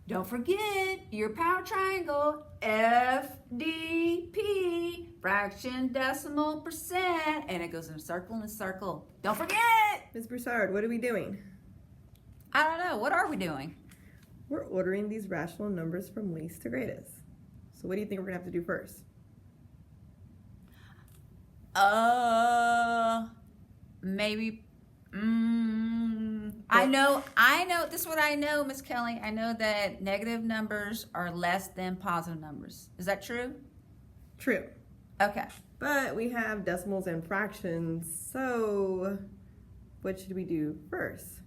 Don't forget your power triangle, FDP, fraction, decimal, percent, and it goes in a circle and a circle. Don't forget! Ms. Broussard, what are we doing? I don't know, what are we doing? We're ordering these rational numbers from least to greatest. So what do you think we're gonna have to do first? Maybe, I know, this is what I know, Miss Kelly. I know that negative numbers are less than positive numbers. Is that true? True. Okay. But we have decimals and fractions, so what should we do first?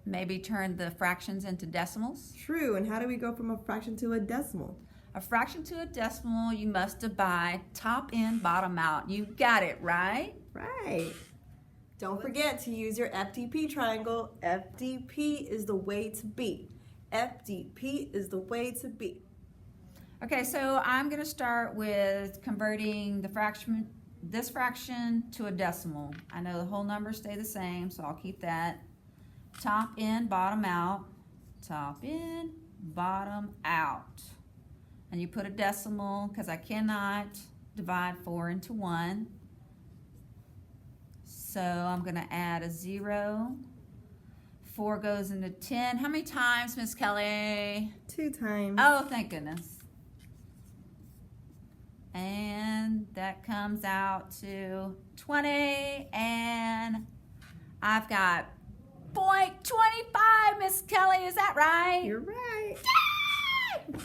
Maybe turn the fractions into decimals. True, and how do we go from a fraction to a decimal? A fraction to a decimal, you must divide top in, bottom out. You got it, right? Right. Don't forget to use your FDP triangle. FDP is the way to be. FDP is the way to be. Okay, so I'm going to start with converting this fraction to a decimal. I know the whole numbers stay the same, so I'll keep that. Top in, bottom out. Top in, bottom out. And you put a decimal because I cannot divide 4 into 1. So I'm going to add a 0. 4 goes into 10. How many times, Miss Kelly? 2 times. Oh, thank goodness. And that comes out to 20. And I've got 0.25, Miss Kelly. Is that right? You're right. Yay!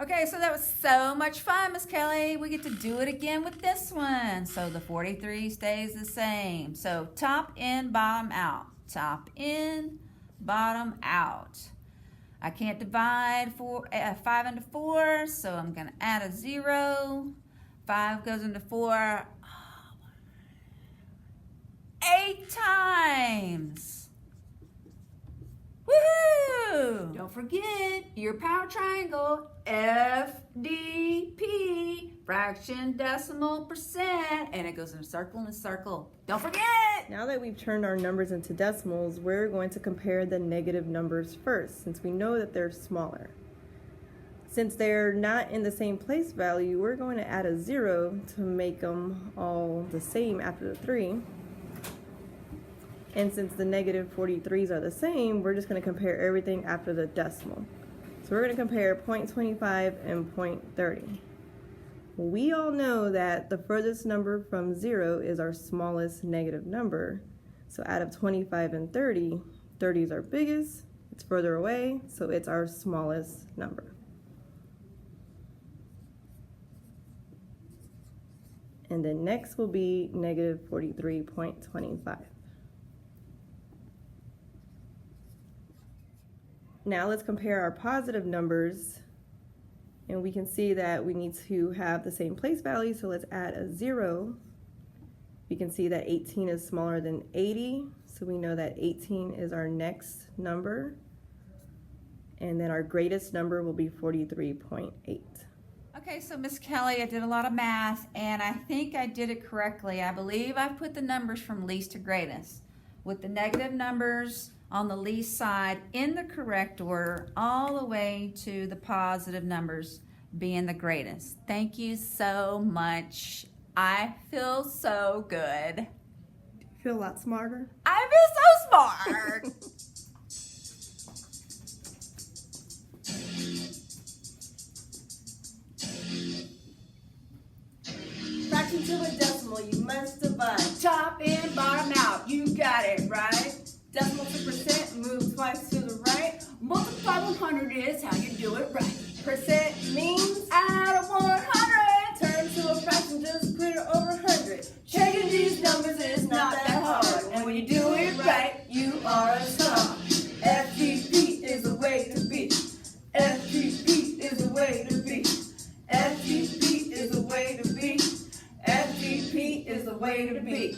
Okay, so that was so much fun, Miss Kelly. We get to do it again with this one. So the 43 stays the same. So top in, bottom out. Top in, bottom out. I can't divide 5 into 4, so I'm going to add a 0. 5 goes into 4 8 times. Woohoo! Don't forget your power triangle, FDP, fraction, decimal, percent, and it goes in a circle and a circle. Don't forget! Now that we've turned our numbers into decimals, we're going to compare the negative numbers first, since we know that they're smaller. Since they're not in the same place value, we're going to add a 0 to make them all the same after the 3. And since the negative 43s are the same, we're just going to compare everything after the decimal. So we're going to compare 0.25 and 0.30. We all know that the furthest number from 0 is our smallest negative number. So out of 25 and 30, 30 is our biggest, it's further away, so it's our smallest number. And then next will be negative 43.25. Now let's compare our positive numbers, and we can see that we need to have the same place value, so let's add a 0. We can see that 18 is smaller than 80, so we know that 18 is our next number, and then our greatest number will be 43.8. Okay, so Miss Kelly, I did a lot of math, and I think I did it correctly. I believe I put the numbers from least to greatest, with the negative numbers on the least side in the correct order, all the way to the positive numbers being the greatest. Thank you so much. I feel so good. Feel a lot smarter? I feel so smart. Fraction to a decimal, you must divide. Top in, bottom out. You got it, right? Decimal to percent, move twice to the right. Multiply 100 is how you do it right. Percent means Out of 100. turn to a fraction, just put it over 100. Checking these numbers is not that hard. And when you do it right, you are a star. FDP is the way to be. FDP is the way to be. FDP is the way to be. FDP is the way to be.